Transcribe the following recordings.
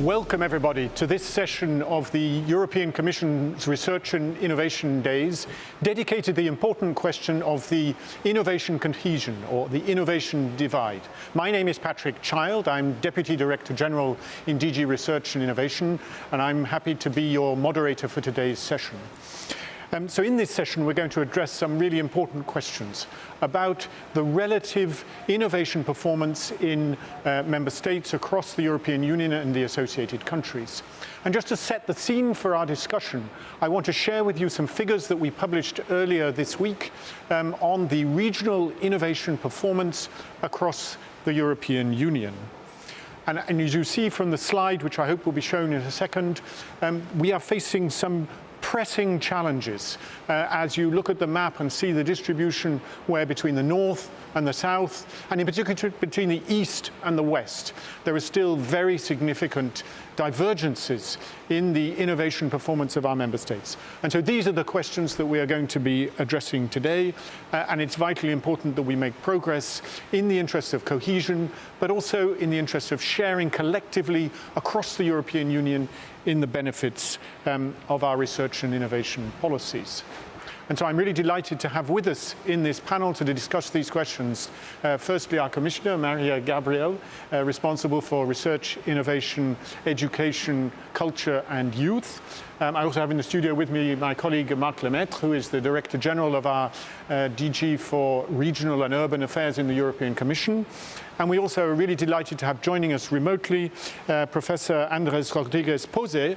Welcome everybody to this session of the European Commission's Research and Innovation Days, dedicated to the important question of the innovation cohesion or the innovation divide. My name is Patrick Child. I'm Deputy Director General in DG Research and Innovation, and I'm happy to be your moderator for today's session. So in this session, we're going to address some really important questions about the relative innovation performance in member states across the European Union and the associated countries. And just to set the scene for our discussion, I want to share with you some figures that we published earlier this week on the regional innovation performance across the European Union. And as you see from the slide, which I hope will be shown in a second, we are facing some pressing challenges as you look at the map and see the distribution where between the north and the south, and in particular between the east and the west, there are still very significant divergences in the innovation performance of our member states. And so these are the questions that we are going to be addressing today, and it's vitally important that we make progress in the interest of cohesion, but also in the interest of sharing collectively across the European Union in the benefits of our research and innovation policies. And so I'm really delighted to have with us in this panel to discuss these questions, firstly our Commissioner, Maria Gabriel, responsible for research, innovation, education, culture and youth. I also have in the studio with me my colleague Marc Lemaitre, who is the Director General of our DG for Regional and Urban Affairs in the European Commission. And we also are really delighted to have joining us remotely Professor Andrés Rodríguez Posé,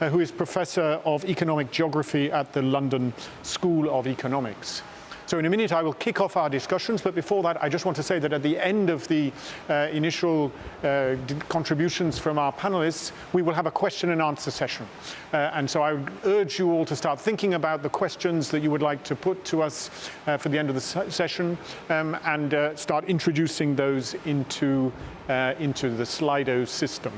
who is Professor of Economic Geography at the London School of Economics. So in a minute I will kick off our discussions, but before that I just want to say that at the end of the initial contributions from our panelists, we will have a question and answer session. And so I would urge you all to start thinking about the questions that you would like to put to us for the end of the session, and start introducing those into the Slido system.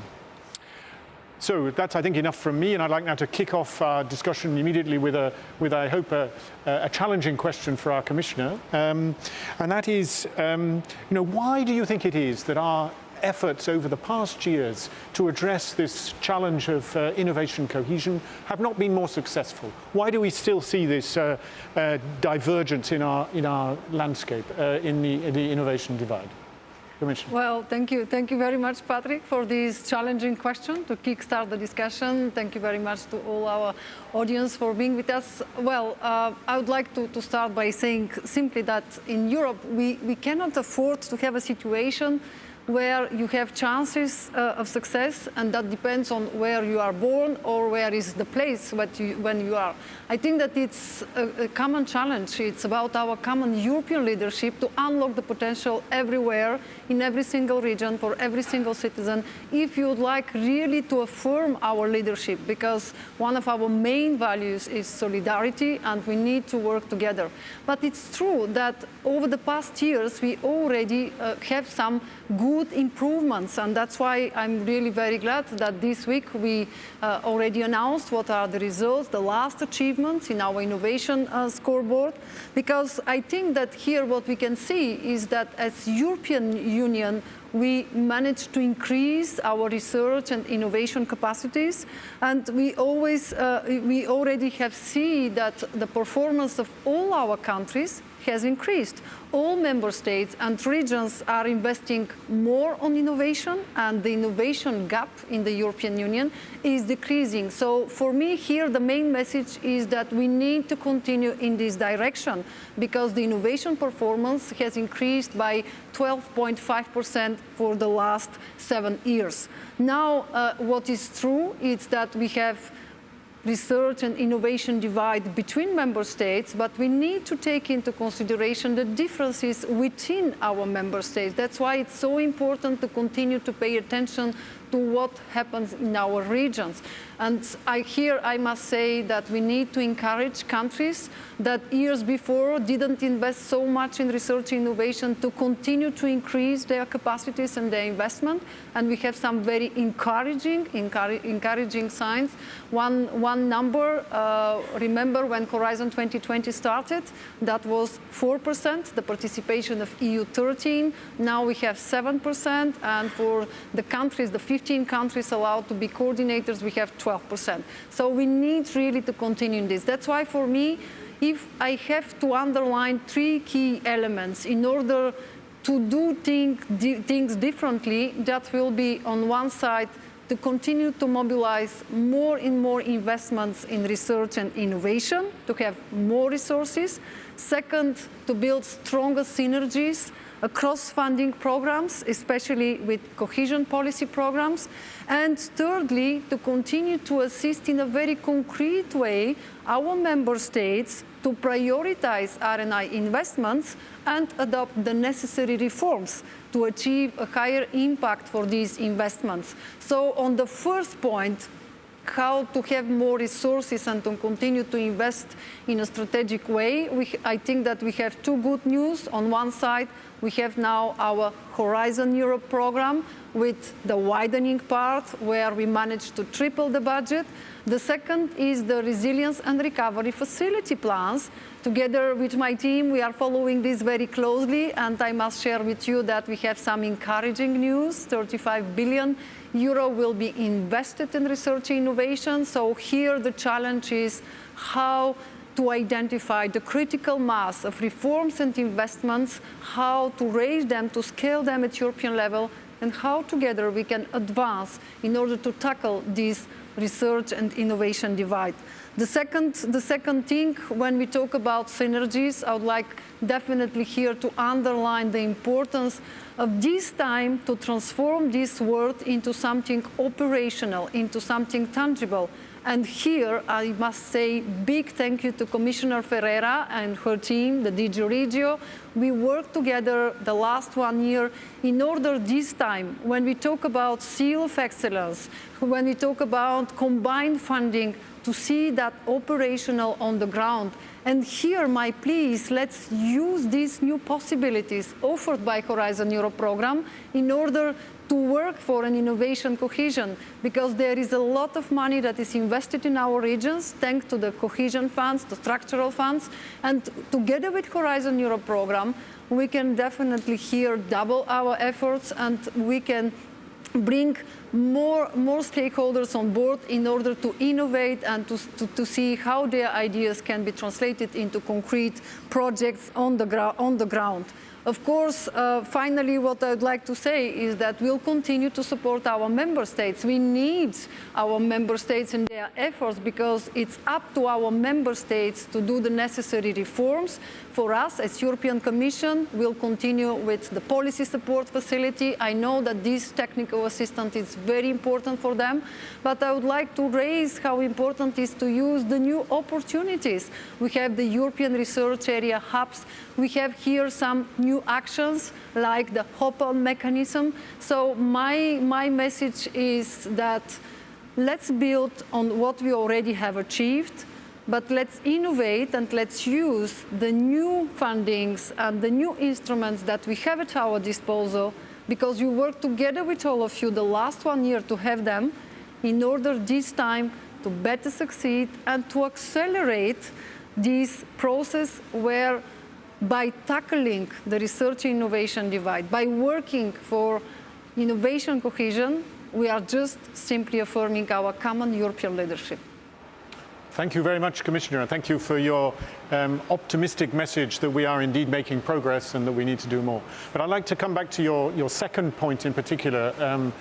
So that's, I think, enough from me, and I'd like now to kick off our discussion immediately with I hope, a challenging question for our Commissioner. And that is, why do you think it is that our efforts over the past years to address this challenge of innovation cohesion have not been more successful? Why do we still see this divergence in our landscape, in the innovation divide? Well, thank you very much, Patrick, for this challenging question to kickstart the discussion. Thank you very much to all our audience for being with us. Well, I would like to start by saying simply that in Europe, we cannot afford to have a situation where you have chances of success, and that depends on where you are born or where is the place when you are. I think that it's a common challenge. It's about our common European leadership to unlock the potential everywhere, in every single region, for every single citizen, if you would like really to affirm our leadership, because one of our main values is solidarity, and we need to work together. But it's true that over the past years, we already have some good improvements, and that's why I'm really very glad that this week we already announced what are the results, the last achievements in our innovation scoreboard, because I think that here what we can see is that as European Union we managed to increase our research and innovation capacities, and we already have seen that the performance of all our countries has increased. All member states and regions are investing more on innovation, and the innovation gap in the European Union is decreasing. So for me here, the main message is that we need to continue in this direction, because the innovation performance has increased by 12.5% for the last 7 years. Now, what is true is that we have research and innovation divide between member states, but we need to take into consideration the differences within our member states. That's why it's so important to continue to pay attention to what happens in our regions. And I must say that we need to encourage countries that years before didn't invest so much in research and innovation to continue to increase their capacities and their investment. And we have some very encouraging signs. One number, remember when Horizon 2020 started, that was 4%, the participation of EU 13. Now we have 7%, and for the countries, the 15 countries allowed to be coordinators, we have 12%. So we need really to continue in this. That's why for me, if I have to underline 3 key elements in order to do things differently, that will be on one side to continue to mobilize more and more investments in research and innovation, to have more resources. Second, to build stronger synergies across funding programs, especially with cohesion policy programs. And thirdly, to continue to assist in a very concrete way our member states to prioritize R&I investments and adopt the necessary reforms to achieve a higher impact for these investments. So on the first point, how to have more resources and to continue to invest in a strategic way, I think that we have 2 good news. On one side, we have now our Horizon Europe program with the widening part where we managed to triple the budget. The second is the Resilience and Recovery Facility plans. Together with my team, we are following this very closely, and I must share with you that we have some encouraging news. 35 billion euro will be invested in research and innovation. So here the challenge is how to identify the critical mass of reforms and investments, how to raise them, to scale them at European level, and how together we can advance in order to tackle this research and innovation divide. The second thing, when we talk about synergies, I would like definitely here to underline the importance of this time to transform this world into something operational, into something tangible. And here I must say big thank you to Commissioner Ferreira and her team, the DG Regio. We worked together the last 1 year in order this time, when we talk about seal of excellence, when we talk about combined funding, to see that operational on the ground. And here my plea is, let's use these new possibilities offered by Horizon Europe program in order to work for an innovation cohesion, because there is a lot of money that is invested in our regions thanks to the cohesion funds, the structural funds, and together with Horizon Europe program, we can definitely here double our efforts, and we can bring more stakeholders on board in order to innovate and to see how their ideas can be translated into concrete projects on the ground. Of course, finally, what I'd like to say is that we'll continue to support our member states. We need our member states in their efforts, because it's up to our member states to do the necessary reforms. For us, as European Commission, we'll continue with the policy support facility. I know that this technical assistance is very important for them, but I would like to raise how important it is to use the new opportunities. We have the European Research Area hubs. We have here some new actions like the hop-on mechanism. So my message is that let's build on what we already have achieved, but let's innovate and let's use the new fundings and the new instruments that we have at our disposal, because we worked together with all of you the last 1 year to have them, in order this time to better succeed and to accelerate this process where, by tackling the research and innovation divide, by working for innovation cohesion, we are just simply affirming our common European leadership. Thank you very much, Commissioner, and thank you for your optimistic message that we are indeed making progress and that we need to do more. But I'd like to come back to your second point in particular, and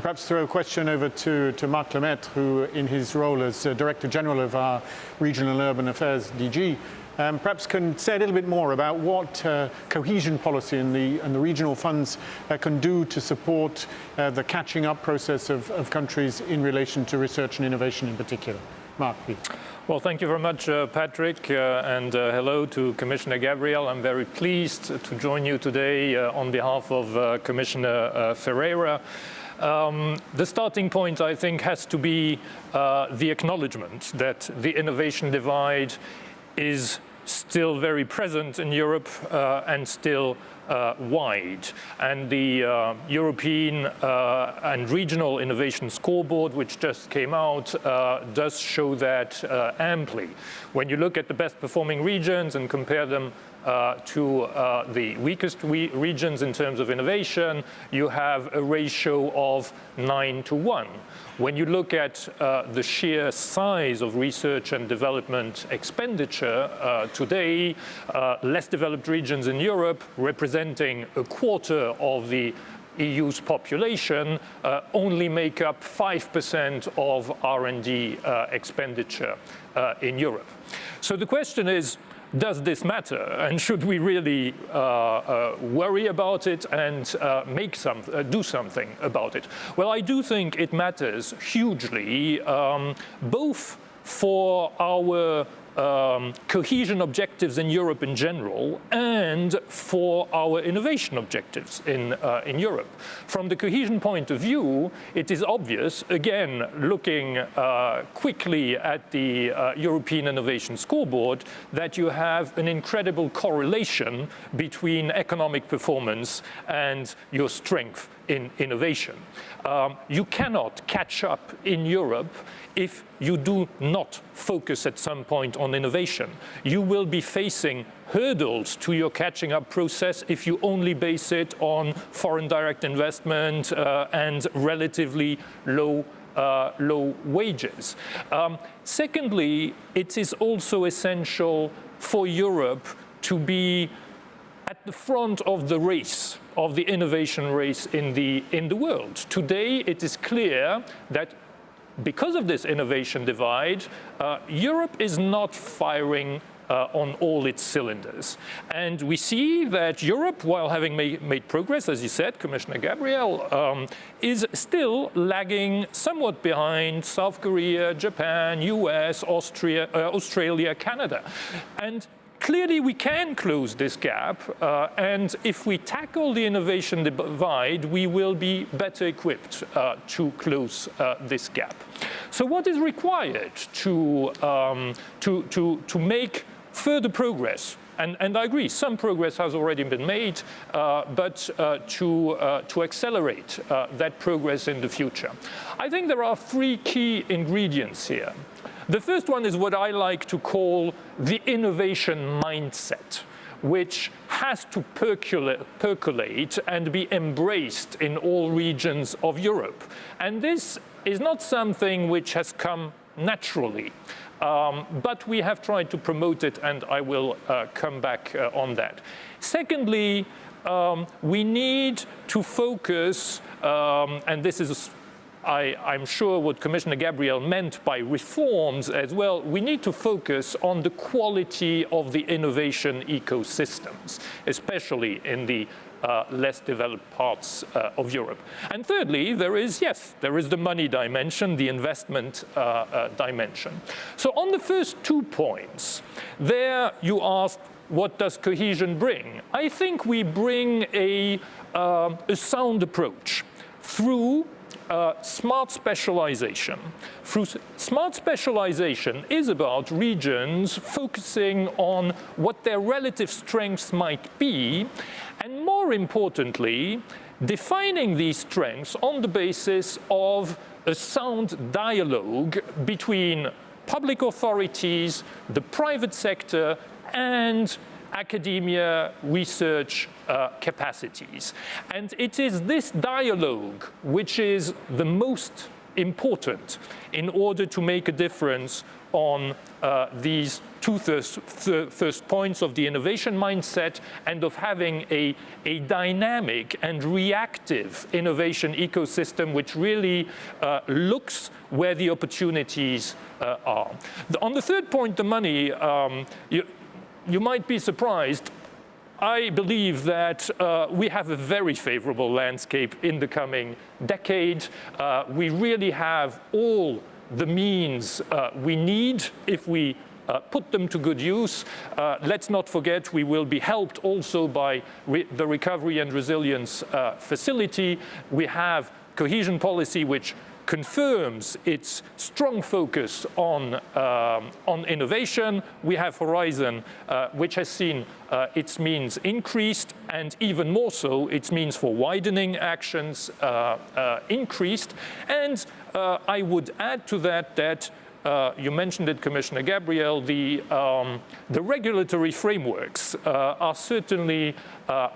perhaps throw a question over to Marc Lemaitre, who in his role as Director General of our Regional and Urban Affairs DG, perhaps can say a little bit more about what cohesion policy and the regional funds can do to support the catching up process of countries in relation to research and innovation in particular. Marc, please. Well, thank you very much, Patrick, and hello to Commissioner Gabriel. I'm very pleased to join you today on behalf of Commissioner Ferreira. The starting point, I think, has to be the acknowledgement that the innovation divide is still very present in Europe and still wide. And the European and Regional Innovation Scoreboard, which just came out, does show that amply. When you look at the best performing regions and compare them to the weakest regions in terms of innovation, you have a ratio of 9:1. When you look at the sheer size of research and development expenditure today, less developed regions in Europe, representing a quarter of the EU's population, only make up 5% of R&D expenditure in Europe. So the question is, does this matter? And should we really worry about it and do something about it? Well, I do think it matters hugely, both for our cohesion objectives in Europe in general and for our innovation objectives in Europe. From the cohesion point of view, it is obvious, again, looking quickly at the European Innovation Scoreboard, that you have an incredible correlation between economic performance and your strength in innovation. You cannot catch up in Europe if you do not focus at some point on innovation. You will be facing hurdles to your catching up process if you only base it on foreign direct investment and relatively low wages. Secondly, it is also essential for Europe to be at the front of the race, of the innovation race in the world. Today, it is clear that because of this innovation divide, Europe is not firing on all its cylinders. And we see that Europe, while having made progress, as you said, Commissioner Gabriel, is still lagging somewhat behind South Korea, Japan, US, Australia, Canada. And clearly, we can close this gap, and if we tackle the innovation divide, we will be better equipped to close this gap. So what is required to make further progress? And I agree, some progress has already been made, but to accelerate that progress in the future. I think there are three key ingredients here. The first one is what I like to call the innovation mindset, which has to percolate and be embraced in all regions of Europe. And this is not something which has come naturally, but we have tried to promote it, and I will come back on that. Secondly, we need to focus, and this is I'm sure what Commissioner Gabriel meant by reforms as well, we need to focus on the quality of the innovation ecosystems, especially in the less developed parts of Europe. And thirdly, there is the money dimension, the investment dimension. So on the first 2 points, there you asked, what does cohesion bring? I think we bring a sound approach through smart specialization. Smart specialization is about regions focusing on what their relative strengths might be, and more importantly, defining these strengths on the basis of a sound dialogue between public authorities, the private sector, and academia research capacities. And it is this dialogue which is the most important in order to make a difference on these two first points of the innovation mindset and of having a dynamic and reactive innovation ecosystem which really looks where the opportunities are. On the third point, the money, you might be surprised. I believe that we have a very favorable landscape in the coming decade. We really have all the means we need if we put them to good use. Let's not forget we will be helped also by the Recovery and Resilience Facility. We have cohesion policy which confirms its strong focus on innovation. We have Horizon, which has seen its means increased, and even more so, its means for widening actions increased. And I would add to that you mentioned it, Commissioner Gabriel, the regulatory frameworks are certainly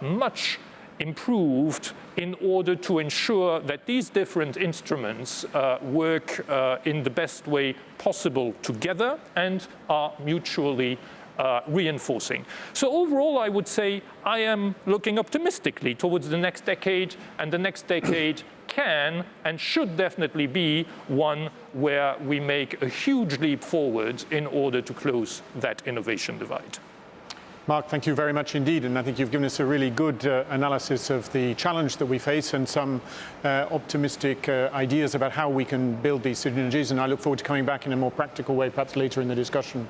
much improved in order to ensure that these different instruments work in the best way possible together and are mutually reinforcing. So overall, I would say I am looking optimistically towards the next decade, and the next decade can and should definitely be one where we make a huge leap forward in order to close that innovation divide. Mark, thank you very much indeed, and I think you've given us a really good analysis of the challenge that we face and some optimistic ideas about how we can build these synergies, and I look forward to coming back in a more practical way perhaps later in the discussion.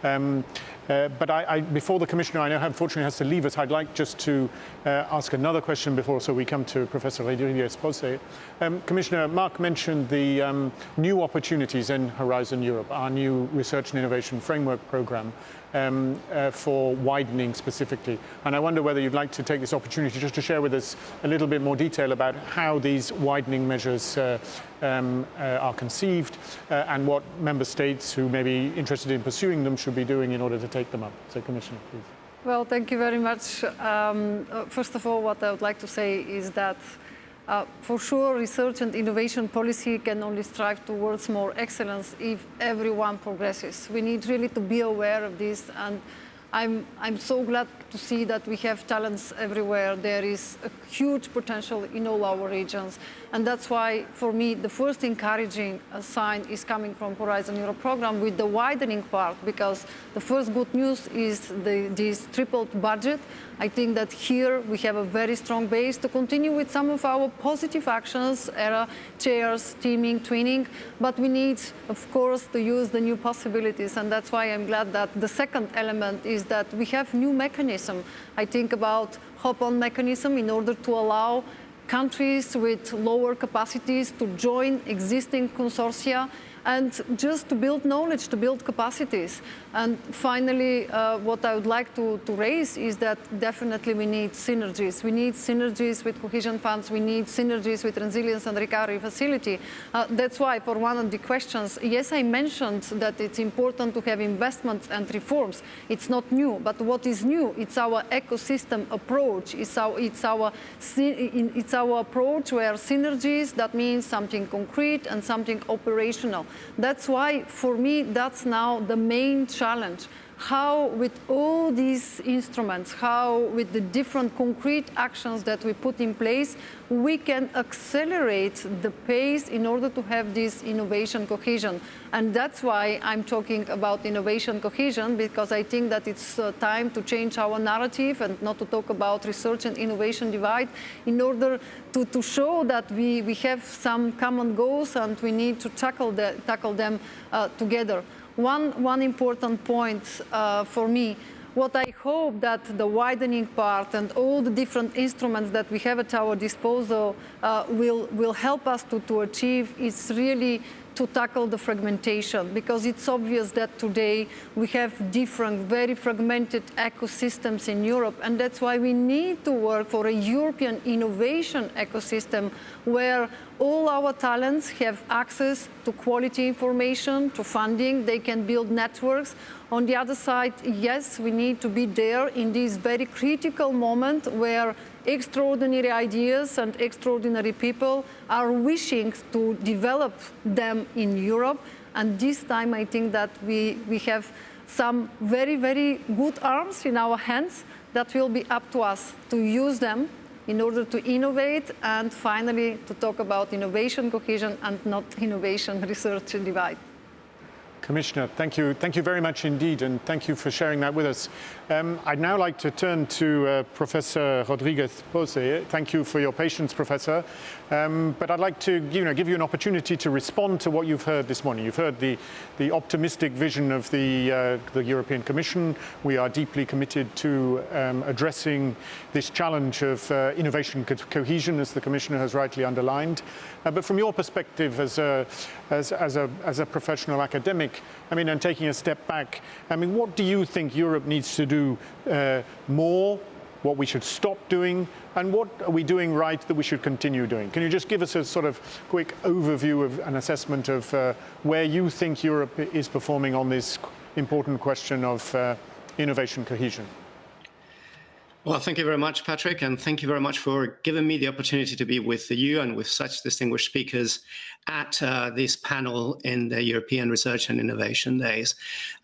But before the Commissioner, I know unfortunately has to leave us, I'd like just to ask another question before, so we come to Professor Rodriguez-Posse. Commissioner, Mark mentioned the new opportunities in Horizon Europe, our new research and innovation framework program. For widening specifically. And I wonder whether you'd like to take this opportunity just to share with us a little bit more detail about how these widening measures are conceived and what member states who may be interested in pursuing them should be doing in order to take them up. So, Commissioner, please. Well, thank you very much. First of all, what I would like to say is that for sure, research and innovation policy can only strive towards more excellence if everyone progresses. We need really to be aware of this, and I'm so glad to see that we have talents everywhere. There is a huge potential in all our regions, and that's why, for me, the first encouraging sign is coming from Horizon Europe program with the widening part, because the first good news is this tripled budget. I think that here we have a very strong base to continue with some of our positive actions, ERA, chairs, teaming, twinning, but we need, of course, to use the new possibilities, and that's why I'm glad that the second element is that we have new mechanism. I think about hop-on mechanism in order to allow countries with lower capacities to join existing consortia and just to build knowledge, to build capacities. And finally, what I would like to raise is that definitely we need synergies. We need synergies with cohesion funds. We need synergies with resilience and recovery facility. That's why for one of the questions, yes, I mentioned that it's important to have investments and reforms. It's not new, but what is new? It's our ecosystem approach. It's our approach where synergies, that means something concrete and something operational. That's why, for me, that's now the main challenge. How, with all these instruments, how, with the different concrete actions that we put in place, we can accelerate the pace in order to have this innovation cohesion. And that's why I'm talking about innovation cohesion, because I think that it's time to change our narrative and not to talk about research and innovation divide, in order to show that we have some common goals and we need to tackle them together. One important point for me, what I hope that the widening part and all the different instruments that we have at our disposal will help us to achieve is really to tackle the fragmentation, because it's obvious that today we have different, very fragmented ecosystems in Europe, and that's why we need to work for a European innovation ecosystem where all our talents have access to quality information, to funding, they can build networks. On the other side, yes, we need to be there in this very critical moment where extraordinary ideas and extraordinary people are wishing to develop them in Europe. And this time I think that we have some very, very good arms in our hands that will be up to us to use them in order to innovate and finally to talk about innovation cohesion and not innovation research divide. Commissioner, thank you very much indeed, and thank you for sharing that with us. I'd now like to turn to Professor Rodriguez-Posse. Thank you for your patience, Professor. But I'd like to give you an opportunity to respond to what you've heard this morning. You've heard the optimistic vision of the European Commission. We are deeply committed to addressing this challenge of innovation cohesion, as the Commissioner has rightly underlined. But from your perspective as a professional academic, I mean, and taking a step back, I mean, what do you think Europe needs to do more what we should stop doing, and what are we doing right that we should continue doing? Can you just give us a sort of quick overview of an assessment of where you think Europe is performing on this important question of innovation cohesion? Well, thank you very much, Patrick, and thank you very much for giving me the opportunity to be with you and with such distinguished speakers at this panel in the European Research and Innovation Days.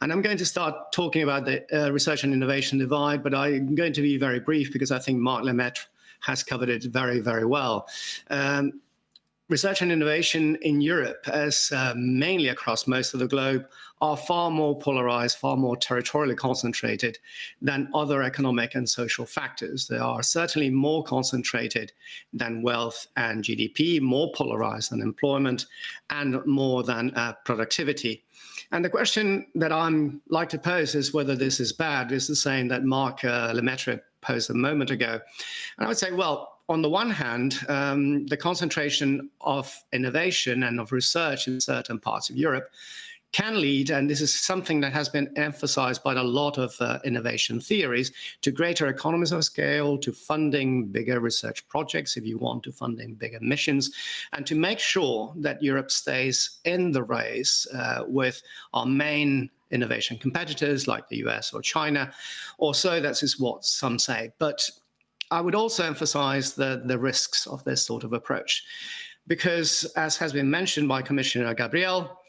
And I'm going to start talking about the research and innovation divide, but I'm going to be very brief because I think Marc Lemaitre has covered it very, very well. Research and innovation in Europe, as mainly across most of the globe, are far more polarized, far more territorially concentrated than other economic and social factors. They are certainly more concentrated than wealth and GDP, more polarized than employment, and more than productivity. And the question that I'm like to pose is whether this is bad. This is the same that Marc Lemaitre posed a moment ago. And I would say, well, on the one hand, the concentration of innovation and of research in certain parts of Europe can lead, and this is something that has been emphasized by a lot of innovation theories, to greater economies of scale, to funding bigger research projects, if you want, to funding bigger missions, and to make sure that Europe stays in the race with our main innovation competitors like the US or China, or so that is what some say. But I would also emphasize the risks of this sort of approach, because as has been mentioned by Commissioner Gabriel,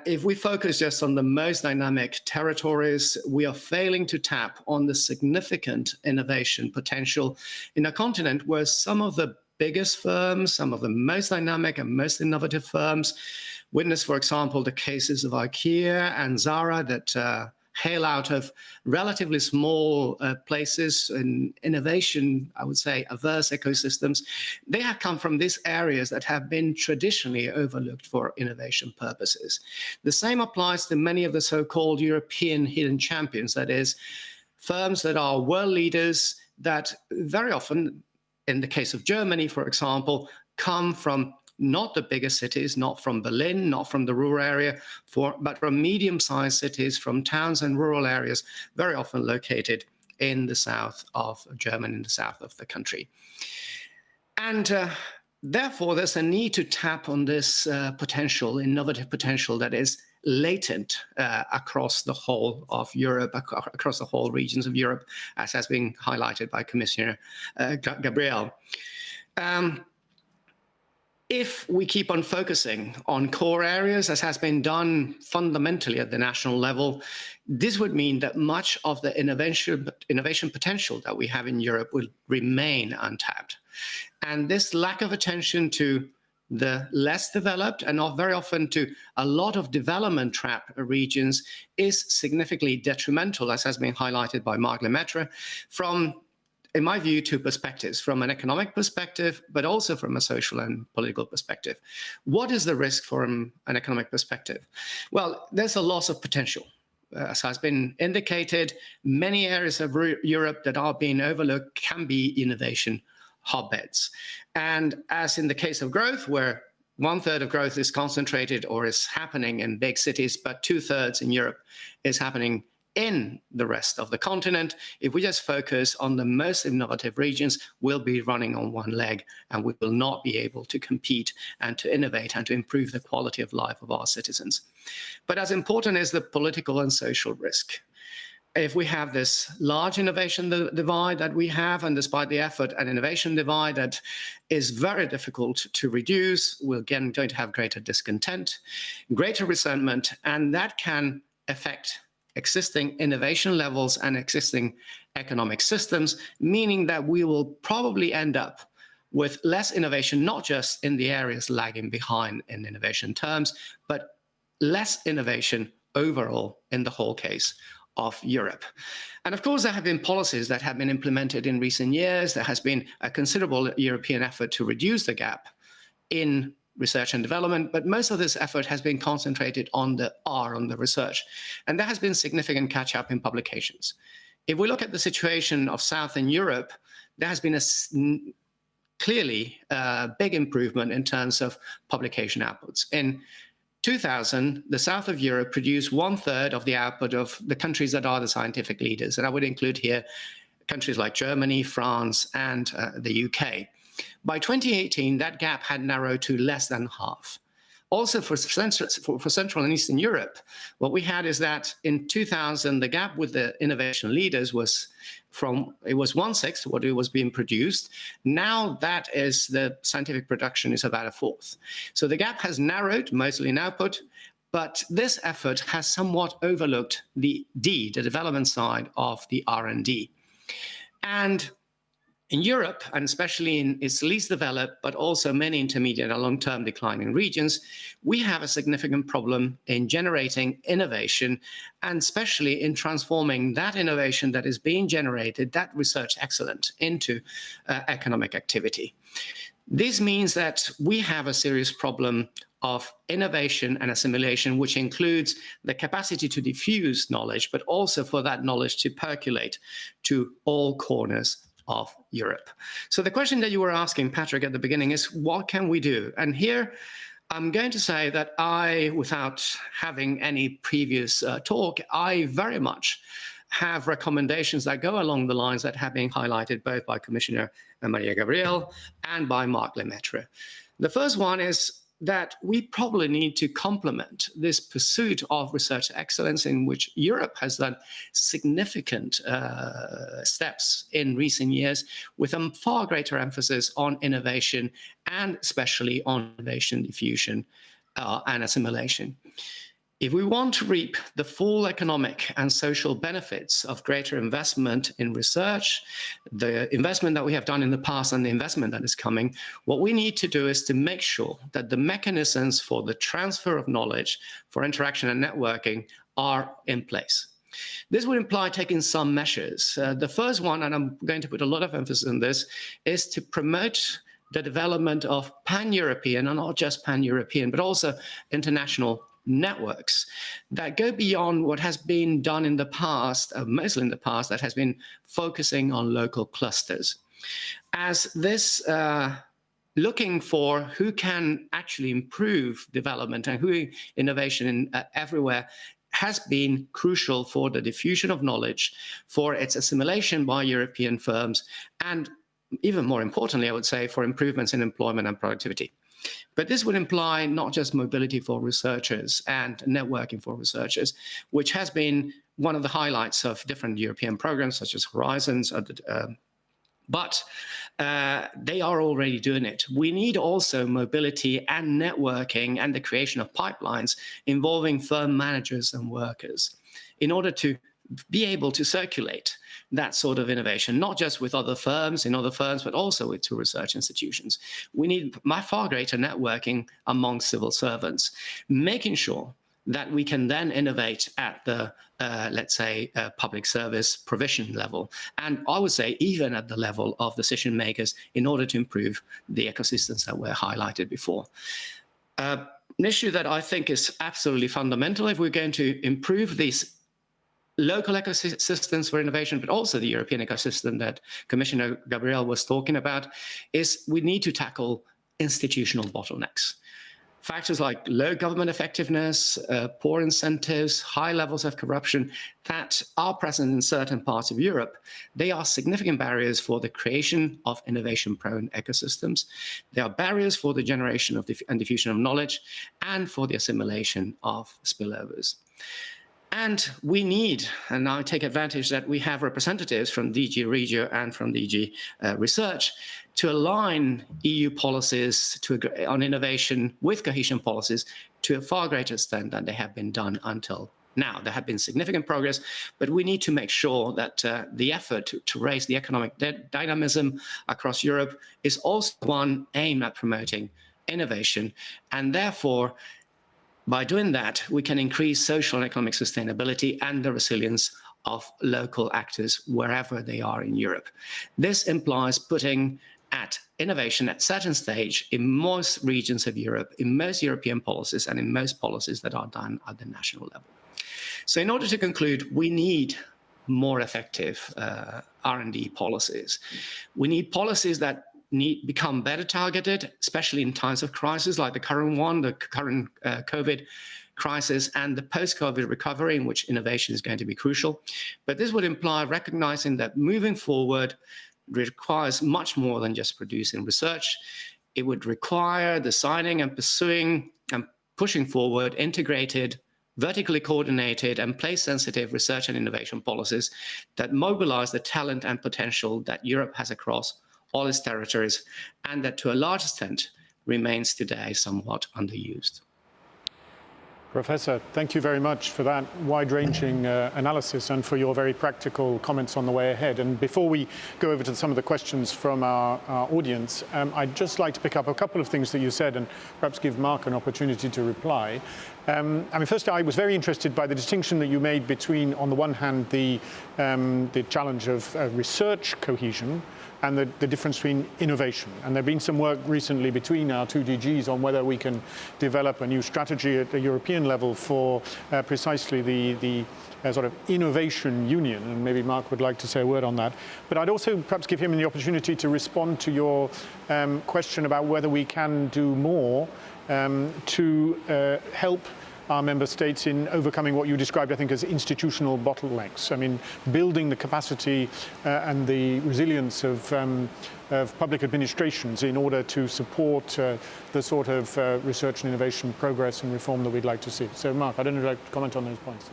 if we focus just on the most dynamic territories, we are failing to tap on the significant innovation potential in a continent where some of the biggest firms, some of the most dynamic and most innovative firms, witness, for example, the cases of IKEA and Zara that hail out of relatively small places in innovation, I would say, averse ecosystems. They have come from these areas that have been traditionally overlooked for innovation purposes. The same applies to many of the so-called European hidden champions, that is, firms that are world leaders that very often, in the case of Germany, for example, come from not the biggest cities, not from Berlin, not from the rural area, but from medium-sized cities, from towns and rural areas, very often located in the south of Germany, in the south of the country. And therefore, there's a need to tap on this potential, innovative potential that is latent across the whole of Europe, across the whole regions of Europe, as has been highlighted by Commissioner Gabriel. If we keep on focusing on core areas, as has been done fundamentally at the national level, this would mean that much of the innovation potential that we have in Europe will remain untapped. And this lack of attention to the less developed and very often to a lot of development trap regions is significantly detrimental, as has been highlighted by Marc Lemaitre, from, in my view, two perspectives, from an economic perspective, but also from a social and political perspective. What is the risk from an economic perspective? Well, there's a loss of potential. As has been indicated, many areas of Europe that are being overlooked can be innovation hotbeds. And as in the case of growth, where 1/3 of growth is concentrated or is happening in big cities, but 2/3 in Europe is happening in the rest of the continent, if we just focus on the most innovative regions, we'll be running on one leg and we will not be able to compete and to innovate and to improve the quality of life of our citizens. But as important is the political and social risk. If we have this large innovation divide that we have, and despite the effort, an innovation divide that is very difficult to reduce, we're again going to have greater discontent, greater resentment, and that can affect existing innovation levels and existing economic systems, meaning that we will probably end up with less innovation, not just in the areas lagging behind in innovation terms, but less innovation overall in the whole case of Europe. And of course, there have been policies that have been implemented in recent years. There has been a considerable European effort to reduce the gap in research and development, but most of this effort has been concentrated on the R, on the research. And there has been significant catch-up in publications. If we look at the situation of Southern Europe, there has been a clearly big improvement in terms of publication outputs. In 2000, the south of Europe produced 1/3 of the output of the countries that are the scientific leaders. And I would include here countries like Germany, France, and the UK. By 2018, that gap had narrowed to less than half. Also for Central and Eastern Europe, what we had is that in 2000, the gap with the innovation leaders was it was 1/6 what it was being produced. Now that is the scientific production is about 1/4. So the gap has narrowed, mostly in output, but this effort has somewhat overlooked the development side of the R&D. And in Europe, and especially in its least developed, but also many intermediate and long-term declining regions, we have a significant problem in generating innovation, and especially in transforming that innovation that is being generated, that research excellence, into economic activity. This means that we have a serious problem of innovation and assimilation, which includes the capacity to diffuse knowledge, but also for that knowledge to percolate to all corners of Europe. So the question that you were asking, Patrick, at the beginning is, what can we do? And here I'm going to say that without having any previous talk, I very much have recommendations that go along the lines that have been highlighted both by Commissioner Maria Gabriel and by Marc Lemaitre. The first one is that we probably need to complement this pursuit of research excellence, in which Europe has done significant steps in recent years, with a far greater emphasis on innovation, and especially on innovation diffusion and assimilation. If we want to reap the full economic and social benefits of greater investment in research, the investment that we have done in the past and the investment that is coming, what we need to do is to make sure that the mechanisms for the transfer of knowledge, for interaction and networking, are in place. This would imply taking some measures. The first one, and I'm going to put a lot of emphasis on this, is to promote the development of pan-European, and not just pan-European, but also international networks that go beyond what has been done in the past, mostly in the past, that has been focusing on local clusters. As this looking for who can actually improve development and who innovation everywhere has been crucial for the diffusion of knowledge, for its assimilation by European firms, and even more importantly, I would say, for improvements in employment and productivity. But this would imply not just mobility for researchers and networking for researchers, which has been one of the highlights of different European programs such as Horizons, but they are already doing it. We need also mobility and networking and the creation of pipelines involving firm managers and workers in order to be able to circulate that sort of innovation, not just with other firms, but also with two research institutions. We need far greater networking among civil servants, making sure that we can then innovate at the, let's say, public service provision level. And I would say even at the level of decision makers in order to improve the ecosystems that were highlighted before. An issue that I think is absolutely fundamental if we're going to improve these local ecosystems for innovation, but also the European ecosystem that Commissioner Gabriel was talking about, is we need to tackle institutional bottlenecks. Factors like low government effectiveness, poor incentives, high levels of corruption that are present in certain parts of Europe, they are significant barriers for the creation of innovation-prone ecosystems. They are barriers for the generation of and diffusion of knowledge and for the assimilation of spillovers. And we need, and I take advantage that we have representatives from DG Regio and from DG Research to align EU policies on innovation with cohesion policies to a far greater extent than they have been done until now. There have been significant progress, but we need to make sure that the effort to raise the economic dynamism across Europe is also one aimed at promoting innovation, and therefore, by doing that, we can increase social and economic sustainability and the resilience of local actors wherever they are in Europe. This implies putting innovation at certain stage in most regions of Europe, in most European policies, and in most policies that are done at the national level. So in order to conclude, we need more effective R&D policies. We need policies that become better targeted, especially in times of crisis like the current one, the current COVID crisis, and the post-COVID recovery, in which innovation is going to be crucial. But this would imply recognizing that moving forward requires much more than just producing research. It would require designing and pursuing and pushing forward integrated, vertically coordinated and place-sensitive research and innovation policies that mobilize the talent and potential that Europe has across all its territories, and that to a large extent remains today somewhat underused. Professor, thank you very much for that wide-ranging analysis and for your very practical comments on the way ahead. And before we go over to some of the questions from our audience, I'd just like to pick up a couple of things that you said and perhaps give Mark an opportunity to reply. First, I was very interested by the distinction that you made between, on the one hand, the challenge of research cohesion and the difference between innovation. And there's been some work recently between our two DGs on whether we can develop a new strategy at the European level for precisely the sort of innovation union. And maybe Mark would like to say a word on that. But I'd also perhaps give him the opportunity to respond to your question about whether we can do more to help our member states in overcoming what you described, I think, as institutional bottlenecks. I mean, building the capacity and the resilience of public administrations in order to support the sort of research and innovation progress and reform that we'd like to see. So, Mark, I don't know if you'd like to comment on those points.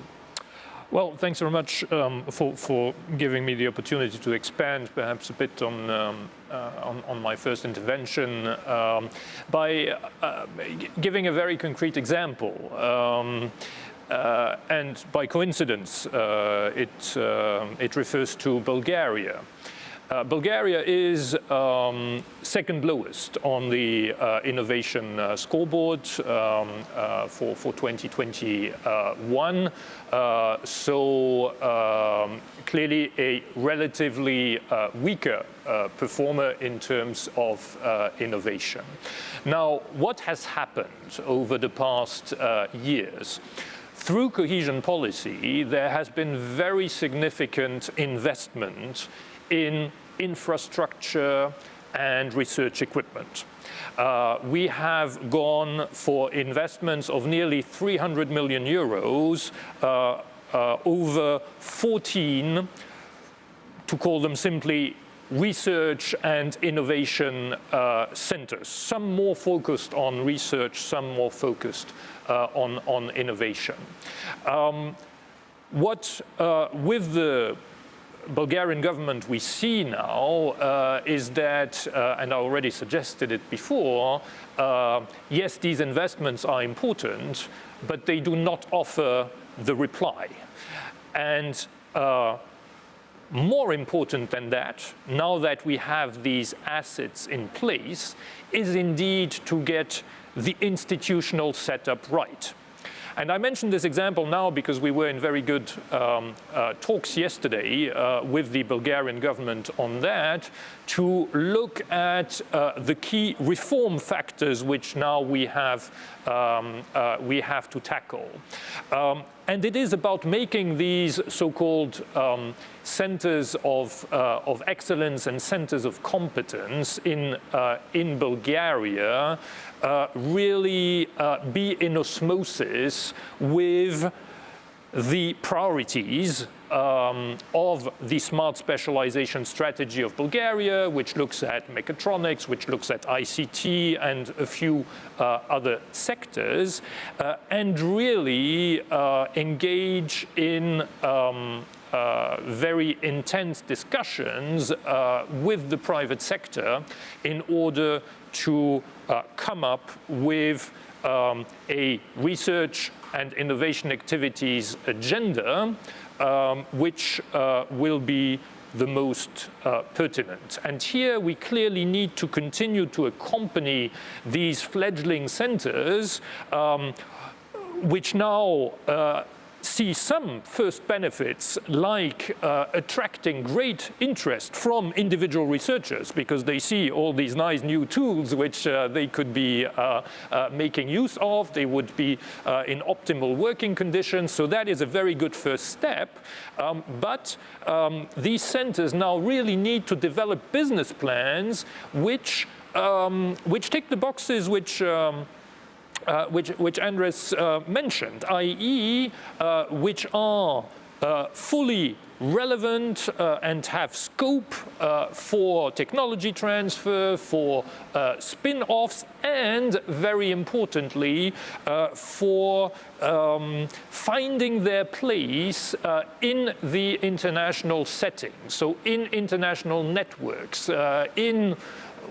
Well, thanks very much for giving me the opportunity to expand perhaps a bit on my first intervention by giving a very concrete example. And by coincidence, it refers to Bulgaria. Bulgaria is second lowest on the innovation scoreboard for 2021. So clearly a relatively weaker performer in terms of innovation. Now, what has happened over the past years? Through cohesion policy, there has been very significant investment in infrastructure and research equipment. We have gone for investments of nearly 300 million euros over 14, to call them simply, research and innovation centers, some more focused on research, some more focused on innovation. With the Bulgarian government we see now is that, and I already suggested it before, yes, these investments are important, but they do not offer the reply. And more important than that, now that we have these assets in place, is indeed to get the institutional setup right. And I mention this example now because we were in very good talks yesterday with the Bulgarian government on that, to look at the key reform factors which now we have to tackle. And it is about making these so-called centers of excellence and centers of competence in Bulgaria really be in osmosis with the priorities of the smart specialization strategy of Bulgaria, which looks at mechatronics, which looks at ICT and a few other sectors, and really engage in very intense discussions with the private sector in order to come up with a research and innovation activities agenda which will be the most pertinent. And here we clearly need to continue to accompany these fledgling centers which now see some first benefits, like attracting great interest from individual researchers, because they see all these nice new tools which they could be making use of. They would be in optimal working conditions. So that is a very good first step. But these centers now really need to develop business plans which tick the boxes which Andres mentioned, i.e., which are fully relevant and have scope for technology transfer, for spin-offs, and very importantly, for finding their place in the international setting, so in international networks, in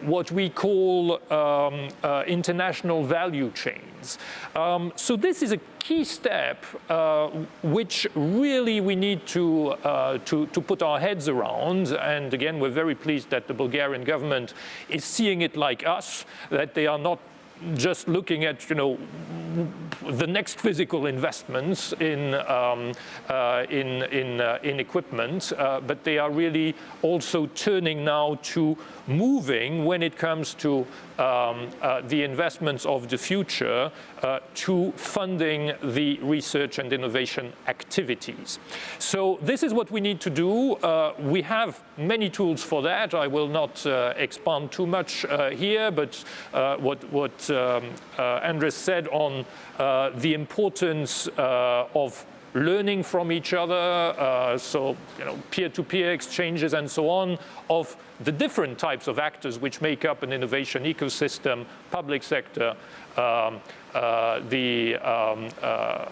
what we call international value chains. So this is a key step which really we need to put our heads around. And again, we're very pleased that the Bulgarian government is seeing it like us, that they are not just looking at, the next physical investments in equipment, but they are really also turning now to moving, when it comes to the investments of the future, to funding the research and innovation activities. So this is what we need to do. We have many tools for that. I will not expand too much here, but what Andres said on the importance of learning from each other, so peer-to-peer exchanges and so on, of the different types of actors which make up an innovation ecosystem, public sector, the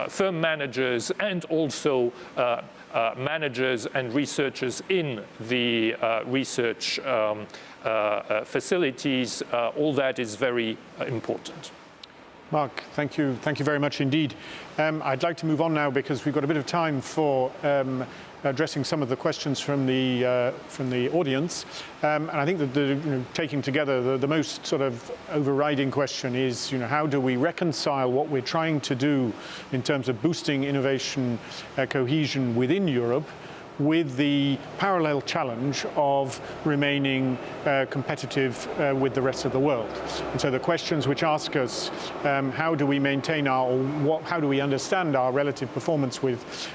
firm managers, and also managers and researchers in the research facilities. All that is very important. Mark, thank you very much indeed. I'd like to move on now because we've got a bit of time for addressing some of the questions from the audience. And I think that taking together the most sort of overriding question is, how do we reconcile what we're trying to do in terms of boosting innovation cohesion within Europe with the parallel challenge of remaining competitive with the rest of the world. And so the questions which ask us, how do we maintain how do we understand our relative performance with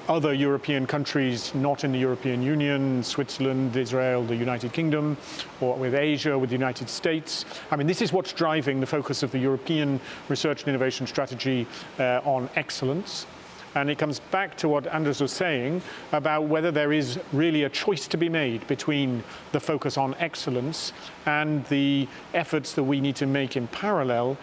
other European countries not in the European Union, Switzerland, Israel, the United Kingdom, or with Asia, with the United States? I mean, this is what's driving the focus of the European research and innovation strategy on excellence. And it comes back to what Anders was saying about whether there is really a choice to be made between the focus on excellence and the efforts that we need to make in parallel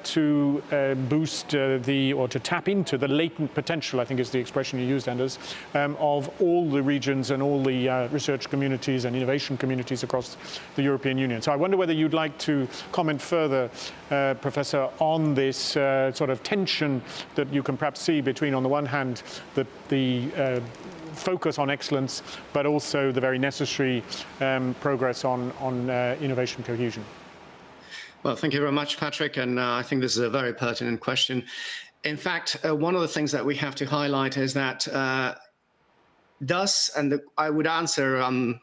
to boost or to tap into the latent potential, I think is the expression you used, Anders, of all the regions and all the research communities and innovation communities across the European Union. So I wonder whether you'd like to comment further, Professor, on this sort of tension that you can perhaps see between, on the one hand, the focus on excellence, but also the very necessary progress on innovation cohesion. Well, thank you very much, Patrick. And I think this is a very pertinent question. In fact, one of the things that we have to highlight is that I would answer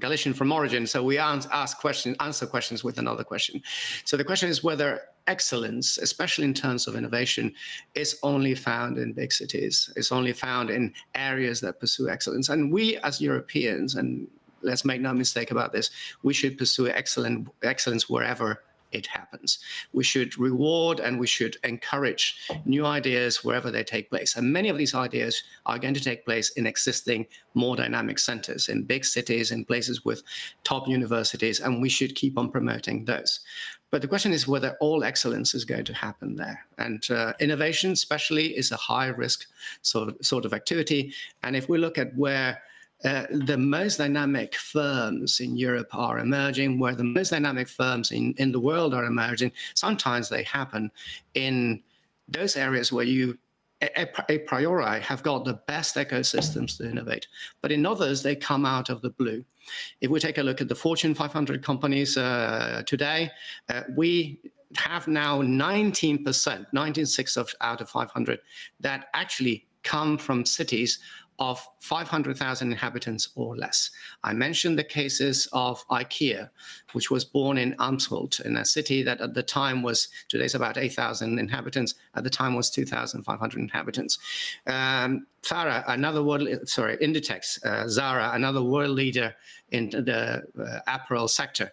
Galician from origin, so we answer questions with another question. So the question is whether excellence, especially in terms of innovation, is only found in big cities. It's only found in areas that pursue excellence. And we as Europeans, and let's make no mistake about this, we should pursue excellence wherever it happens. We should reward and we should encourage new ideas wherever they take place. And many of these ideas are going to take place in existing, more dynamic centers, in big cities, in places with top universities, and we should keep on promoting those. But the question is whether all excellence is going to happen there. And innovation, especially, is a high-risk sort of activity. And if we look at where the most dynamic firms in Europe are emerging, where the most dynamic firms in the world are emerging, sometimes they happen in those areas where you a priori have got the best ecosystems to innovate. But in others, they come out of the blue. If we take a look at the Fortune 500 companies today, we have now 19%, 96 out of 500, that actually come from cities of 500,000 inhabitants or less. I mentioned the cases of IKEA, which was born in Amersfoort, in a city that at the time was, today's about 8,000 inhabitants, at the time was 2,500 inhabitants. Inditex, Zara, another world leader in the apparel sector,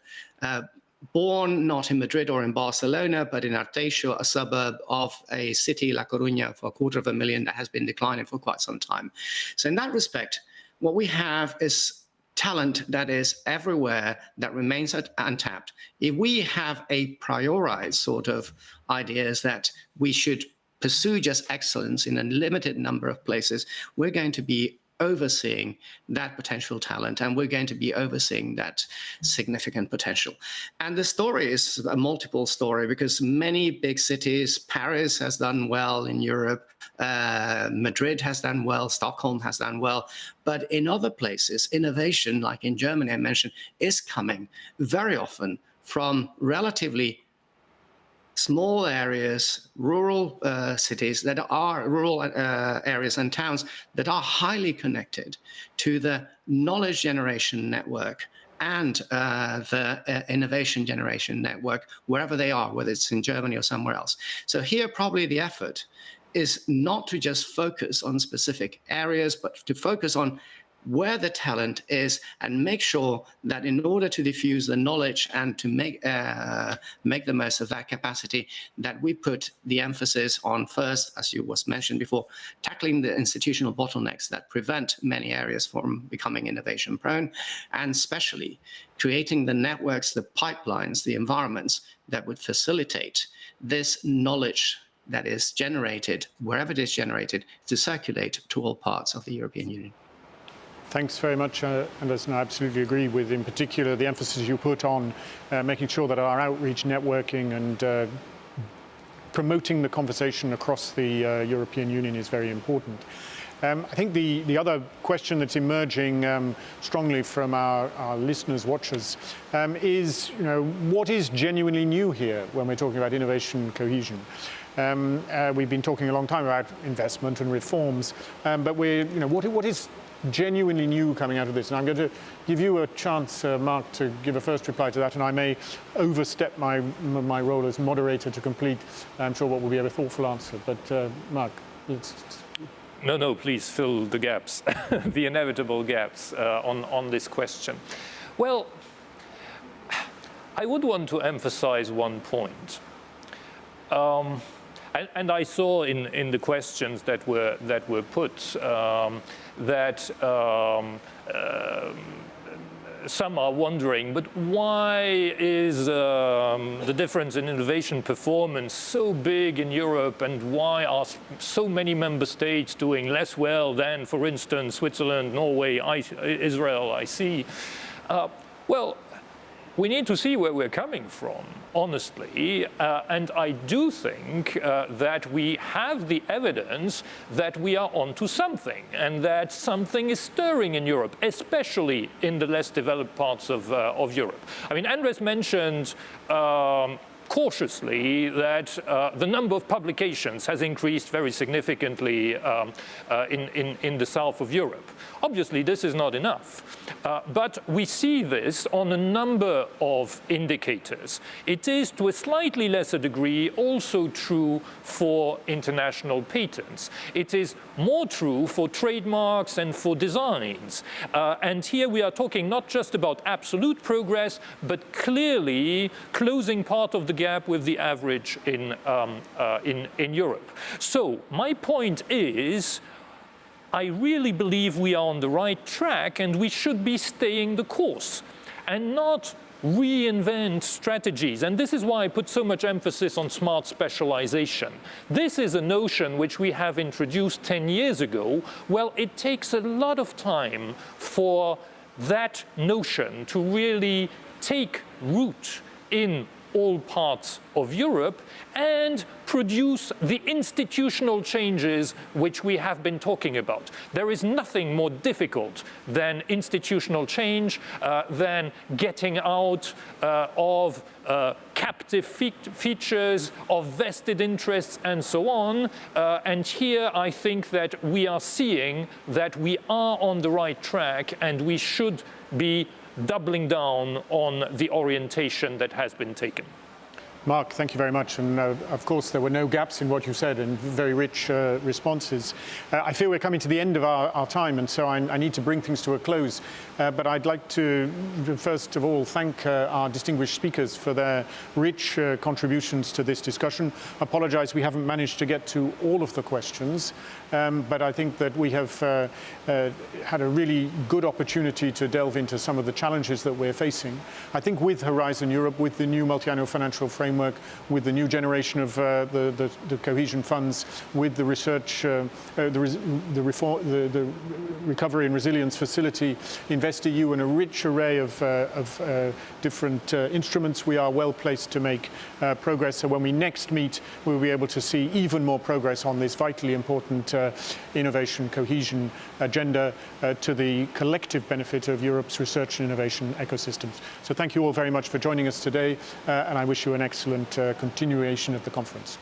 born not in Madrid or in Barcelona, but in Arteixo, a suburb of a city, La Coruña, for 250,000 that has been declining for quite some time. So in that respect, what we have is talent that is everywhere, that remains untapped. If we have a prioritized sort of ideas that we should pursue just excellence in a limited number of places, we're going to be overseeing that potential talent, and we're going to be overseeing that significant potential. And the story is a multiple story, because many big cities, Paris has done well in Europe, Madrid has done well, Stockholm has done well, but in other places, innovation, like in Germany I mentioned, is coming very often from relatively small areas, rural cities that are rural areas and towns that are highly connected to the knowledge generation network and the innovation generation network, wherever they are, whether it's in Germany or somewhere else. So here, probably the effort is not to just focus on specific areas, but to focus on where the talent is, and make sure that in order to diffuse the knowledge and to make the most of that capacity, that we put the emphasis on first, as you was mentioned before, tackling the institutional bottlenecks that prevent many areas from becoming innovation prone, and especially creating the networks, the pipelines, the environments that would facilitate this knowledge that is generated, wherever it is generated, to circulate to all parts of the European Union. Thanks very much, Anders, and I absolutely agree with, in particular, the emphasis you put on making sure that our outreach, networking, and promoting the conversation across the European Union is very important. I think the other question that's emerging strongly from our listeners, watchers, is, what is genuinely new here when we're talking about innovation cohesion? We've been talking a long time about investment and reforms, but what is genuinely new coming out of this? And I'm going to give you a chance, Mark, to give a first reply to that, and I may overstep my role as moderator to complete, I'm sure, what will be a thoughtful answer. But Mark, let's... No, please fill the gaps, the inevitable gaps on this question. Well, I would want to emphasize one point. And I saw in the questions that were put that some are wondering, but why is the difference in innovation performance so big in Europe, and why are so many member states doing less well than, for instance, Switzerland, Norway, Israel, I see? Well, we need to see where we're coming from, honestly, and I do think that we have the evidence that we are onto something, and that something is stirring in Europe, especially in the less developed parts of Europe. I mean, Andres mentioned cautiously that the number of publications has increased very significantly in the south of Europe. Obviously, this is not enough, but we see this on a number of indicators. It is, to a slightly lesser degree, also true for international patents. It is more true for trademarks and for designs. And here we are talking not just about absolute progress, but clearly closing part of the gap with the average in Europe. So my point is, I really believe we are on the right track, and we should be staying the course and not reinvent strategies. And this is why I put so much emphasis on smart specialization. This is a notion which we have introduced 10 years ago. Well, it takes a lot of time for that notion to really take root in all parts of Europe and produce the institutional changes which we have been talking about. There is nothing more difficult than institutional change, than getting out of captive features, of vested interests, and so on. And here I think that we are seeing that we are on the right track, and we should be doubling down on the orientation that has been taken. Mark, thank you very much. And of course, there were no gaps in what you said and very rich responses. I feel we're coming to the end of our time, and so I need to bring things to a close. But I'd like to, first of all, thank our distinguished speakers for their rich contributions to this discussion. Apologize, we haven't managed to get to all of the questions, but I think that we have had a really good opportunity to delve into some of the challenges that we're facing. I think with Horizon Europe, with the new multi-annual financial framework, with the new generation of the cohesion funds, with the research, the recovery and resilience facility, InvestEU, and a rich array of different instruments, we are well placed to make progress. So when we next meet, we'll be able to see even more progress on this vitally important innovation cohesion agenda to the collective benefit of Europe's research and innovation ecosystems. So thank you all very much for joining us today, and I wish you an excellent continuation of the conference.